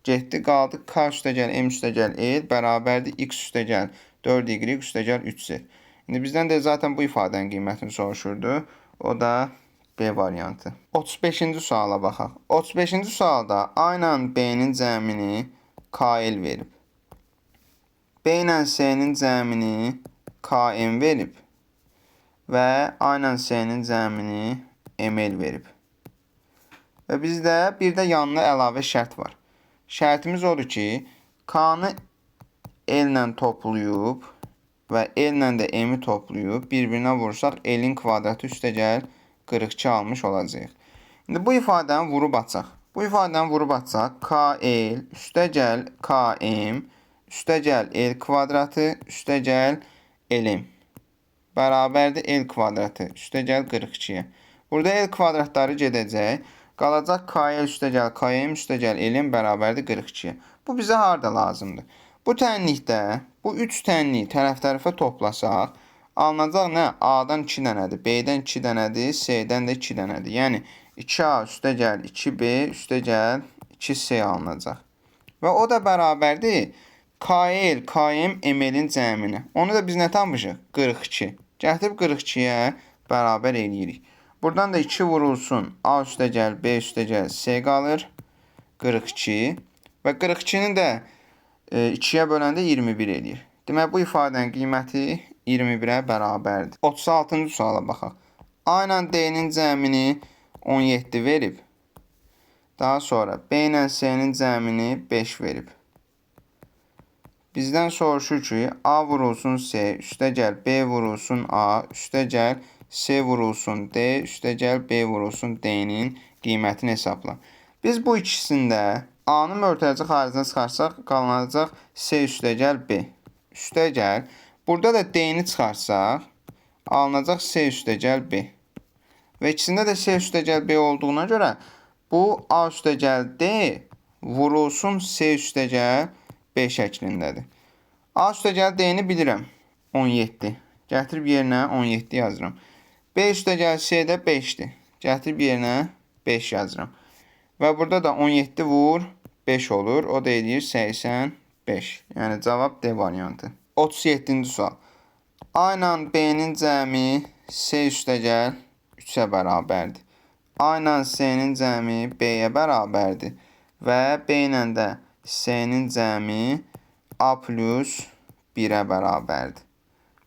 getdi, qaldı K üstə gəl M üstə gəl L bərabərdir X üstə gəl 4Y üstə gəl 3Z. İndi bizdən də zaten bu ifadənin qiymətini soruşurdu. O da B variantı. 35-ci suala baxaq. 35-ci sualda A ilə B-nin cəmini KL verib. B ilə C-nin cəmini KM verib. Və A ilə C-nin cəmini ML verib. Və bizdə bir də yanına əlavə şərt var. Şərtimiz odur ki, K-nı L ilə toplayıb və L ilə də M-i toplayıb bir-birinə vursaq L-in kvadratı üstə gəl 42 almış olacağıq. İndi bu ifadəni vurub açaq. Bu ifadəni vurub açaq. KL üstəgəl KM üstəgəl L kvadratı üstəgəl LM bərabərdir L kvadratı üstəgəl 42-yə. Burada L kvadratları gedəcək. Qalacaq KL üstəgəl KM üstəgəl LM bərabərdir 42-yə. Bu bizə harda lazımdır? Bu tənlikdə bu 3 tənliyi tərəf-tərəfə toplasaq, alınacaq nə? A-dan 2 dənədir, B-dən 2 dənədir, C-dən də 2 dənədir. Yəni 2A üstəgəl 2B üstəgəl 2C alınacaq. Və o da bərabərdir KL, KM, ML-in cəmini. Onu da biz nə tapmışıq? 42. Gətirib 42-yə bərabər eləyirik. Buradan da 2 vurulsun. A üstəgəl, B üstəgəl, C qalır. 42. Və 42-ni də 2-yə böləndə 21 eləyir. Demək, bu ifadənin qiyməti 21-ə bərabərdir. 36-cı suala baxaq. A ilə D-nin cəmini 17 verib. Daha sonra B ilə C-nin cəmini 5 verib. Bizdən soruşur ki, A vurulsun C, üstəgəl B vurulsun A, üstəgəl C vurulsun D, üstəgəl B vurulsun D-nin qiymətini hesabla. Biz bu ikisində A-nın mötərizi xaricinə çıxarsaq, qalınacaq C üstəgəl B. Üstəgəl, burada da D-ni çıxarsaq, alınacaq C üstəgəl B. Və ikisində də C üstəgəl B olduğuna görə, bu A üstəgəl D vurulsun C üstəgəl B şəklindədir. A üstəgəl D-ni bilirəm, 17. Gətirib yerinə 17 yazıram. B üstəgəl C də 5-dir. Gətirib yerinə 5 yazıram. Və burada da 17 vur 5 olur. O da edir 85. Yəni cavab D variantı. 37-ci sual. A ilə B-nin cəmi C üstəgəl 3-ə bərabərdir. A ilə C-nin cəmi B-yə bərabərdir. Və B ilə də C-nin cəmi A plus 1-ə bərabərdir.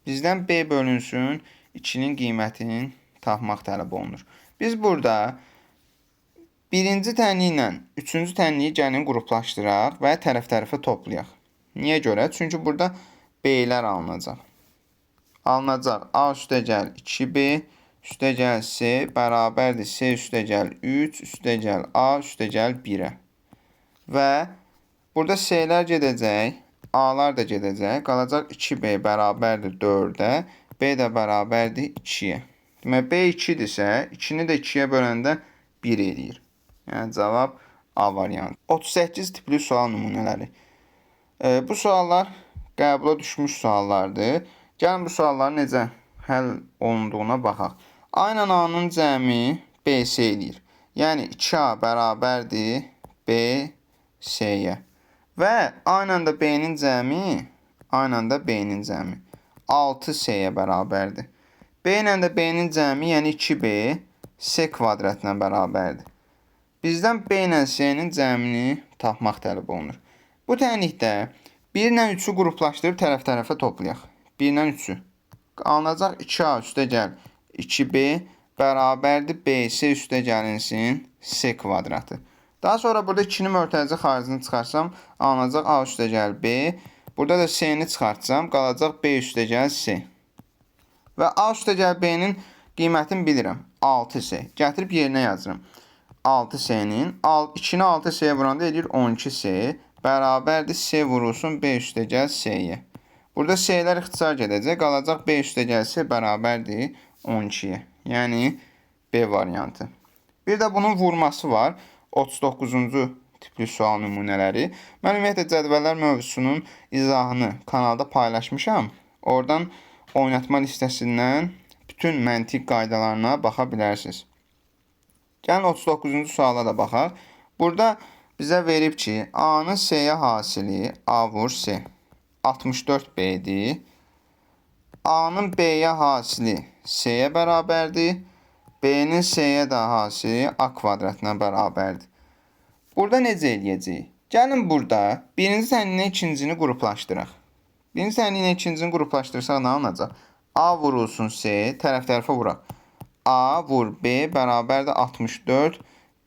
Bizdən B bölünsün 2-nin qiymətini tapmaq tələb olunur. Biz burada birinci tənliyi ilə üçüncü tənliyi gəlin qruplaşdıraq və tərəf-tərəfə toplayaq. Niyə görə? Çünki burada B-lər alınacaq. Alınacaq A üstəgəl 2B üstəgəl C bərabərdir C üstəgəl 3 üstəgəl A üstəgəl 1-ə. Və burada C-lər gedəcək, A-lar da gedəcək. Qalacaq 2B bərabərdir 4-ə, B də bərabərdir 2-yə. Demək, B 2-dirsə, 2-ni də 2-yə böləndə 1 eləyir. Yəni, cavab A variantı. 38 tipli sual nümunələri. Bu suallar qəbula düşmüş suallardır. Gəlin bu sualları necə həll olunduğuna baxaq. A ilə A-nın cəmi BC eləyir. Yəni, 2A bərabərdir B, C-yə. Və A ilə də B-nin cəmi, A ilə də B-nin cəmi 6C-yə bərabərdir. B ilə də B-nin cəmi, yəni 2B, C kvadratına bərabərdir. Bizdən B ilə C-nin cəmini tapmaq tələb olunur. Bu tənlikdə 1 ilə 3-ü qruplaşdırıb tərəf-tərəfə toplayaq. 1 ilə 3-ü. Alınacaq 2A üstəgəl 2B bərabərdir BC üstəgəlinsin C kvadratı. Daha sonra burada 2-nin mötərizi xaricini çıxarsam, alınacaq A üstəgəl B. Burada da C-ni çıxartsam, qalacaq B üstəgəl C. Və A üstəgəl B-nin qiymətini bilirəm. 6C. Gətirib yerinə yazıram. 6C-nin 2-ni 6C-yə vuranda edir 12C. Bərabərdir C vurulsun B üstəgəl C-yə. Burada C-lər ixtisar gedəcək. Qalacaq B üstəgəl C bərabərdir 12-yə. Yəni B variantı. Bir də bunun vurması var. 39-cu tipli sual nümunələri. Mən ümumiyyətlə cədvəllər mövzusunun izahını kanalda paylaşmışam. Oradan oynatma listəsindən bütün məntiq qaydalarına baxa bilərsiniz. Gəlin 39-cu suala da baxaq. Burada bizə verib ki, A-nın C-yə hasili A vur C 64B-dir. A-nın B-yə hasili C-yə bərabərdir. B-nin C-yə də hasili A kvadratına bərabərdir. Burada necə eləyəcəyik? Gəlin burada birinci tənliklə ikincini qruplaşdıraq. Birinci tənliklə ikincini qruplaşdırsaq nə alınacaq? A vurulsun C, tərəf-tərəfə vuraq. A vur B bərabərdir 64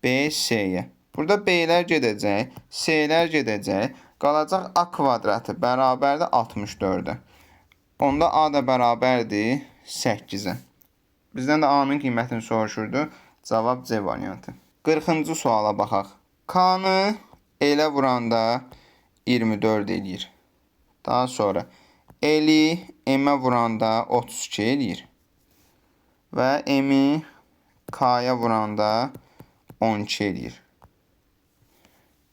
B C-yə. Burada B-lər gedəcək, C-lər gedəcək. Qalacaq A kvadratı bərabərdir 64-ə. Onda A da bərabərdir 8-ə. Bizdən də A-nın qiymətini soruşurdu. Cavab C variantı. 40-cı suala baxaq. K-nı elə vuranda 24 eləyir. Daha sonra L-i M-ə vuranda 32 eləyir. Və M-i K-ya vuranda 12 eləyir.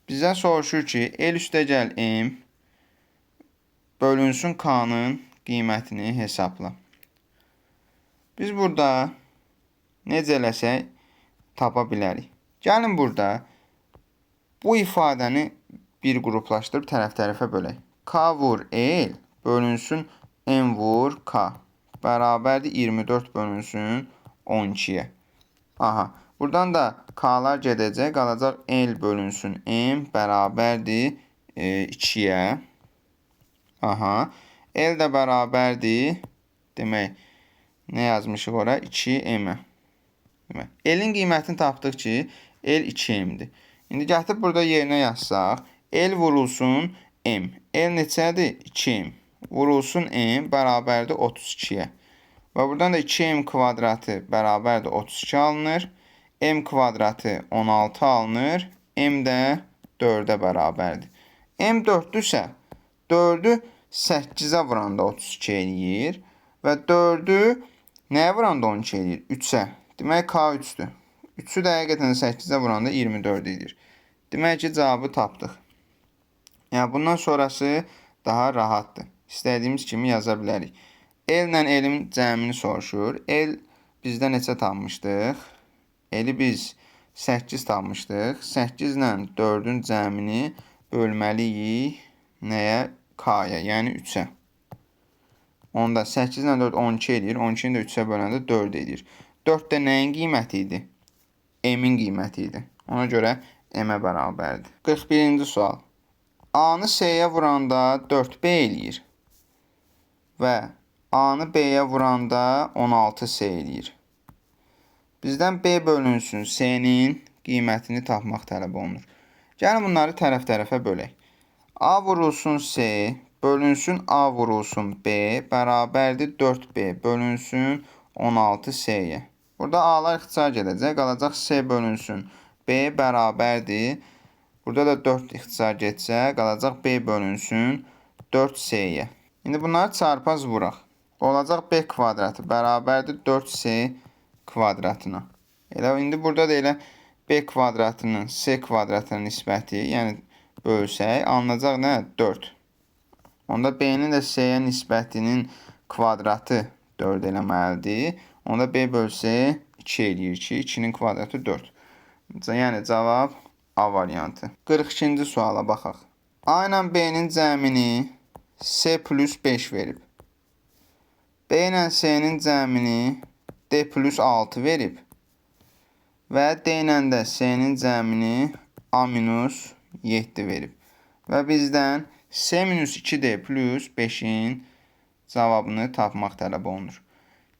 Bizdən soruşur ki, L üstəgəl M bölünsün K-nın qiymətini hesabla. Biz burada necə eləsək tapa bilərik. Gəlin burada bu ifadəni bir qruplaşdırıb tərəf-tərəfə bölək. K vur L bölünsün M vur K bərabərdir 24 bölünsün 12-yə. Aha, buradan da K'lar gedəcək, qalacaq L bölünsün M bərabərdir 2-yə. Aha, L də bərabərdir, demək, nə yazmışıq ora? 2M-ə. L-in qiymətini tapdıq ki, L 2M-dir. İndi gətirib burada yerinə yazsaq, L vurulsun M. L neçədir? 2M. Vurulsun M bərabərdir 32-yə. Və buradan da 2M kvadratı bərabərdir 32 alınır. M kvadratı 16 alınır. M də 4-ə bərabərdir. M 4-dürsə, 4-ü 8-ə vuranda 32 eləyir. Və 4-ü nəyə vuranda 12 eləyir? 3-ə. Demək K 3-dür. 3-ü də həqiqətən 8-ə vuranda 24 edir. Demək ki, cavabı tapdıq. Yəni, bundan sonrası daha rahatdır. İstədiyimiz kimi yaza bilərik. L ilə L-in cəmini soruşur. L bizdə neçə tapmışdıq? L-i biz 8 tapmışdıq. 8 ilə 4-ün cəmini bölməliyik nəyə? K-ya, yəni 3-ə. Onda 8 ilə 4 12 edir. 12-ni də 3-ə böləndə 4 edir. 4 də nəyin qiyməti idi? M-in qiyməti idi. Ona görə M-ə bərabərdir. 41-ci sual. A-nı S-yə vuranda 4B eləyir. Və A-nı B-yə vuranda 16S eləyir. Bizdən B bölünsün S-nin qiymətini tapmaq tələb olunur. Gəlin bunları tərəf-tərəfə bölək. A vurulsun S, bölünsün A vurulsun B, bərabərdir 4B bölünsün 16S-yə. Burada A-lar ixtisar gedəcək, qalacaq S bölünsün B bərabərdir. Burada da 4 ixtisar getsə, qalacaq B bölünsün 4S-yə. İndi bunları çarpaz vuraq. Olacaq B kvadratı bərabərdir 4S kvadratına. Elə indi burada da elə B kvadratının S kvadratının nisbəti, yəni bölsək, alınacaq nə? 4. Onda B-nin də S-yə nisbətinin kvadratı 4 eləməlidir. Onda B bölsə 2 eləyir ki, 2-nin kvadratı 4. Yəni cavab A variantı. 42-ci suala baxaq. A ilə B-nin cəmini S plus 5 verib. B ilə S-nin cəmini D plus 6 verib. Və D ilə də S-nin cəmini A minus 7 verib. Və bizdən S minus 2D plus 5-in cavabını tapmaq tələb olunur.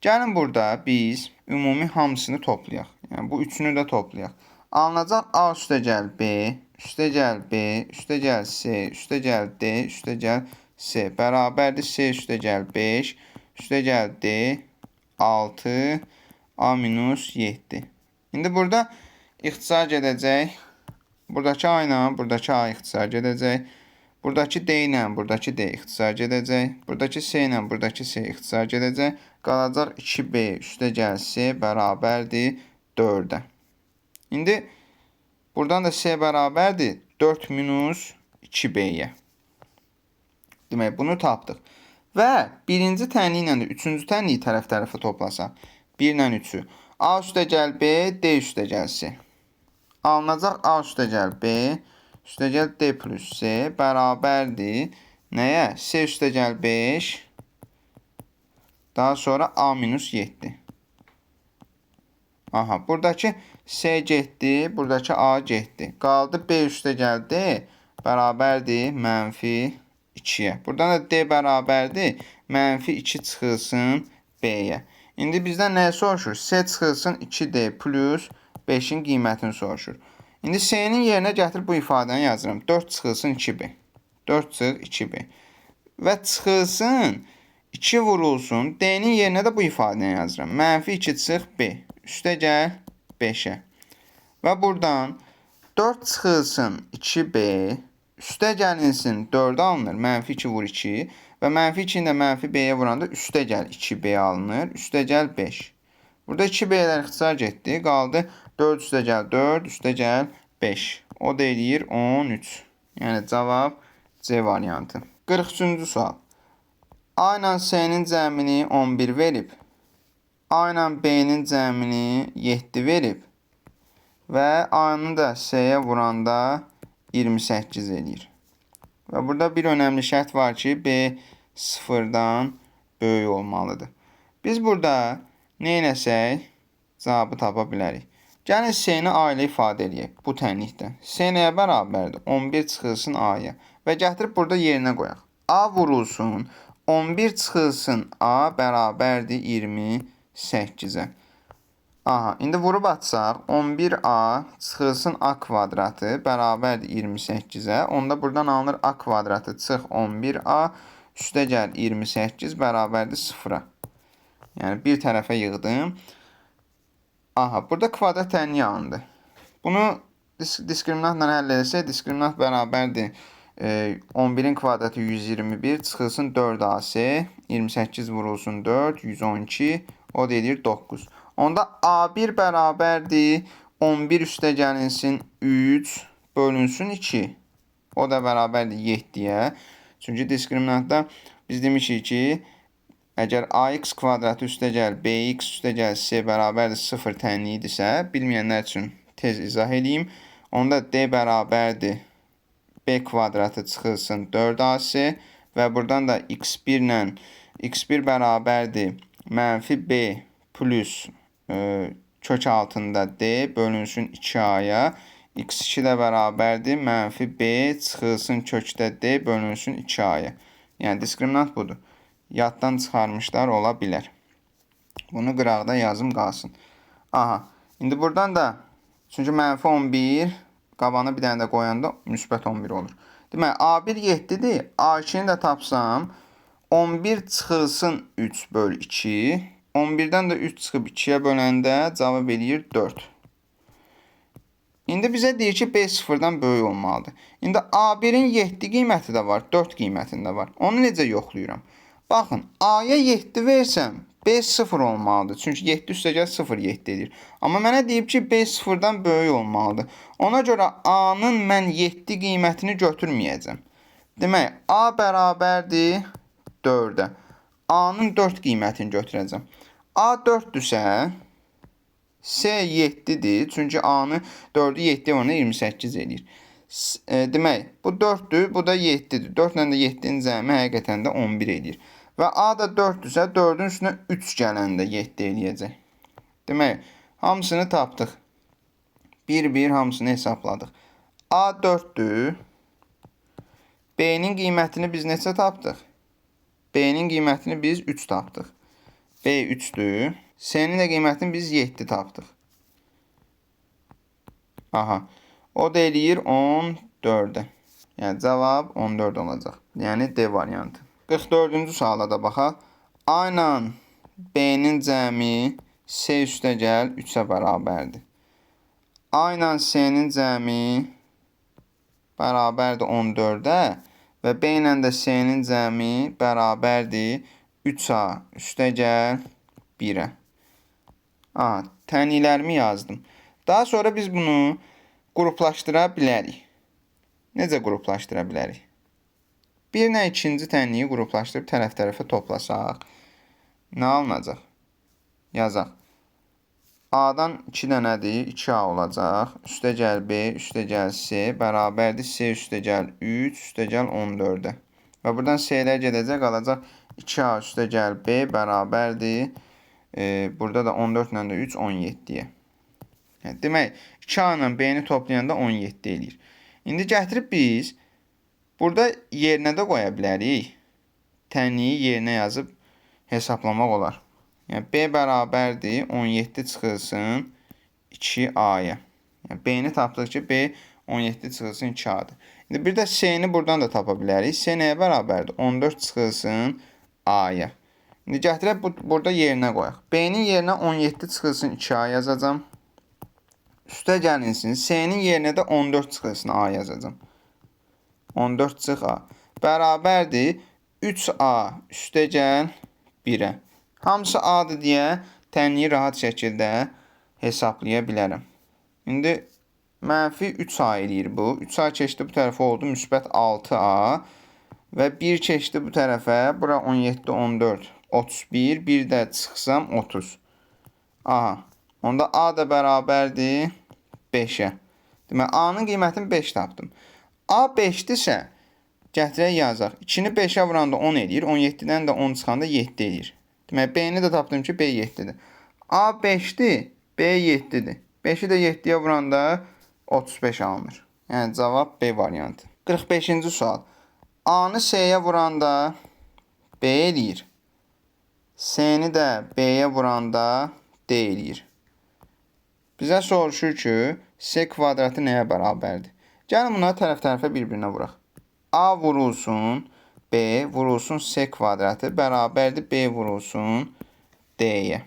Gəlin burada biz ümumi hamısını toplayaq. Yəni bu üçünü də toplayaq. Alınacaq A üstəgəl B, üstəgəl B, üstəgəl C, üstəgəl D, üstəgəl C bərabərdir C üstəgəl 5, üstəgəl D 6, A minus 7. İndi burada ixtisar gedəcək. Buradakı A ilə buradakı A ixtisar gedəcək. Buradakı D ilə buradakı D ixtisar gedəcək. Buradakı C ilə buradakı C ixtisar gedəcək. Qalacaq 2B üstəgəl C bərabərdir 4-ə. İndi buradan da C bərabərdir 4 minus 2B-yə. Demək, bunu tapdıq. Və birinci tənli ilə də üçüncü tənliyi tərəf-tərəfə toplasaq. 1 ilə 3-ü. A üstəgəl B, D üstəgəl C. Alınacaq A üstəgəl B, üstəgəl D plus C bərabərdir. Nəyə? C üstəgəl 5, daha sonra A minus 7. Aha, buradakı C getdi, buradakı A getdi. Qaldı B üstəgəl D bərabərdir mənfi 2-yə. Buradan da D bərabərdir mənfi 2 çıxılsın B-yə. İndi bizdən nəyə soruşur? C çıxılsın 2D plus 5-in qiymətini soruşur. İndi C-nin yerinə gətirib bu ifadəni yazıram. 4 çıxılsın 2B. 4 çıx 2B. Və çıxılsın 2 vurulsun. D-nin yerinə də bu ifadəni yazıram. -2 çıx B. Üstə gəl 5-ə. Və buradan 4 çıxılsın 2B. Üstə gəlinsin 4 alınır. -2 vur 2. Və -2-ni də -B-yə vuranda üstə gəl 2B alınır. Üstə gəl 5. Burada 2B-lər ixtisar getdi. Qaldı 4 üstə gəl 4. Üstə gəl 5. O da eləyir 13. Yəni cavab C variantı. 43-cü sual. A ilə S-nin cəmini 11 verib. A ilə B-nin cəmini 7 verib. Və A-nı da S-yə vuranda 28 eləyir. Və burada bir önəmli şərt var ki, B sıfırdan böyük olmalıdır. Biz burada nə eləsək, cavabı tapa bilərik. Gəlin S-ni A ilə ifadə edək bu tənlikdə. S nəyə bərabərdir? 11 çıxılsın A-ya. Və gətirib burada yerinə qoyaq. A vurulsun, 11 çıxılsın A bərabərdir 28-ə. Aha, indi vurub atsaq, 11A çıxılsın A kvadratı bərabərdir 28-ə. Onda buradan alınır A kvadratı çıx 11A üstə gəl 28 bərabərdir 0-a. Yəni bir tərəfə yığdım. Aha, burada kvadrat tənliyi alındı. Bunu diskriminantla həll etsək, diskriminant bərabərdir 11-in kvadratı 121 çıxılsın 4AC 28 vurulsun 4 112 o da edir 9. Onda A1 bərabərdir 11 üstə gəlinsin 3 bölünsün 2. O da bərabərdir 7-yə. Çünki diskriminantda biz demişik ki, əgər AX kvadratı üstə gəl, BX üstə gəl, C bərabərdir 0 tənliyidirsə, bilməyənlər üçün tez izah edeyim. Onda D bərabərdir B kvadratı çıxılsın 4AC və buradan da X1 ilə X1 bərabərdir -B plus kök altında D bölünsün 2A-ya. X2 də bərabərdir -B çıxılsın kökdə D bölünsün 2A-ya. Yəni diskriminant budur. Yaddan çıxarmışlar ola bilər. Bunu qıraqda yazım qalsın. Aha. İndi buradan da çünki -11 qabanı bir dənə də qoyanda müsbət 11 olur. Demək A1 7-dir. A2-ni də tapsam 11 çıxılsın 3 böl 2. 11-dən də 3 çıxıb 2-yə böləndə cavab eləyir 4. İndi bizə deyir ki, B sıfırdan böyük olmalıdır. İndi A1-in 7 qiyməti də var, 4 qiymətində var. Onu necə yoxlayıram? Baxın, A-ya 7 versəm, B 0 olmalıdır. Çünki 7 üstə gəl 0 7 edir. Amma mənə deyib ki, B sıfırdan böyük olmalıdır. Ona görə A-nın mən 7 qiymətini götürməyəcəm. Demək, A bərabərdir 4-ə. A-nın 4 qiymətini götürəcəm. A 4-dürsə, S 7-dir. Çünki A-nı 4-ü 7 ona 28 edir. Demək, bu 4-dür, bu da 7-dir. 4 ilə də 7-nin cəmi həqiqətən də 11 edir. Və A da 4-dürsə, 4-ün üstünə 3 gələndə 7 eləyəcək. Demək, hamısını tapdıq. Bir-bir hamısını hesabladıq. A 4-dür. B-nin qiymətini biz neçə tapdıq? B-nin qiymətini biz 3 tapdıq. B 3-dür. S-nin də qiymətini biz 7 tapdıq. Aha. O da eləyir 14-ə. Yəni cavab 14 olacaq. Yəni D variantı. 44-cü suala da baxaq. A ilə B-nin cəmi S üstə gəl 3-ə bərabərdir. A ilə S-nin cəmi bərabərdir 14-ə və B ilə də S-nin cəmi bərabərdir 3A üstə gəl 1-ə. Tənliklərimi yazdım. Daha sonra biz bunu qruplaşdıra bilərik. Necə qruplaşdıra bilərik? Bir ilə ikinci tənliyi qruplaşdırıb tərəf-tərəfə toplasaq, nə alınacaq? Yazaq. A-dan 2 dənədir, 2A olacaq. Üstə gəl B, üstə gəl C, bərabərdir C üstə gəl 3, üstə gəl 14-ə. Və buradan C-lər gedəcək, qalacaq 2A üstə gəl B, bərabərdir. Burada da 14 ilə də 3, 17-yə. Demək, 2A ilə B-ni toplayanda 17 eləyir. İndi gətirib biz burada yerinə də qoya bilərik. Tənliyi yerinə yazıb hesablamaq olar. Yəni, B bərabərdir 17 çıxılsın 2A-ya. Yəni, B-ni tapdıq ki, B 17 çıxılsın 2A-dır. Bir də C-ni buradan da tapa bilərik. C nəyə bərabərdir? 14 çıxılsın A-ya. İndi gətirək burada yerinə qoyaq. B-nin yerinə 17 çıxılsın 2A yazacağam. Üstə gəlinsin. C-nin yerinə də 14 çıxılsın A yazacağam. 14 çıx A. Bərabərdir 3A üstə gəl 1-ə. Hamısı A-dır deyə tənliyi rahat şəkildə hesablaya bilərəm. İndi mənfi 3A eləyir bu. 3A keçdi bu tərəfə oldu müsbət 6A. Və 1 keçdi bu tərəfə. Bura 17, 14, 31. Bir də çıxsam 30. Aha. Onda A da bərabərdir 5-ə. Demək, A-nın qiymətini 5 tapdım. A 5-dirsə, gətirək yazaq. 2-ni 5-ə vuranda 10 eləyir. 17-dən də 10 çıxanda 7 eləyir. Demək, B-ni də tapdım ki, B 7-dir. A 5-dir, B 7-dir. 5-i də 7-yə vuranda 35 alınır. Yəni, cavab B variantı. 45-ci sual. A-nı C-yə vuranda B eləyir. C-ni də B-yə vuranda D eləyir. Bizə soruşur ki, C kvadratı nəyə bərabərdir? Gəlin bunları tərəf-tərəfə bir-birinə vuraq. A vurulsun B vurulsun C kvadratı bərabərdir B vurulsun D-yə.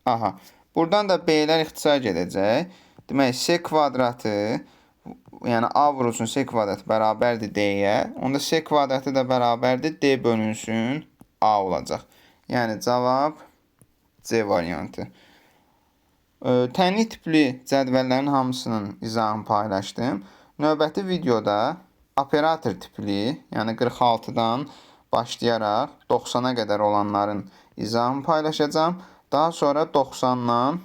Aha. Buradan da B-lər ixtisar gedəcək. Demək, C kvadratı, yəni A vurulsun C kvadratı bərabərdir D-yə. Onda C kvadratı da bərabərdir D bölünsün A olacaq. Yəni, cavab C variantı. Tənlik tipli cədvəllərin hamısının izahını paylaşdım. Növbəti videoda operator tipli, yəni 46-dan başlayaraq 90-a qədər olanların izahını paylaşacağım. Daha sonra 90-dan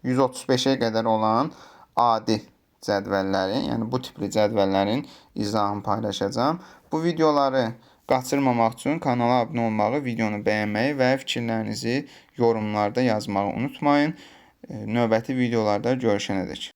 135-ə qədər olan adi cədvəlləri, yəni bu tipli cədvəllərin izahını paylaşacağım. Bu videoları qaçırmamaq üçün kanala abunə olmağı, videonu bəyənməyi və fikirlərinizi yorumlarda yazmağı unutmayın. Növbəti videolarda görüşənədək.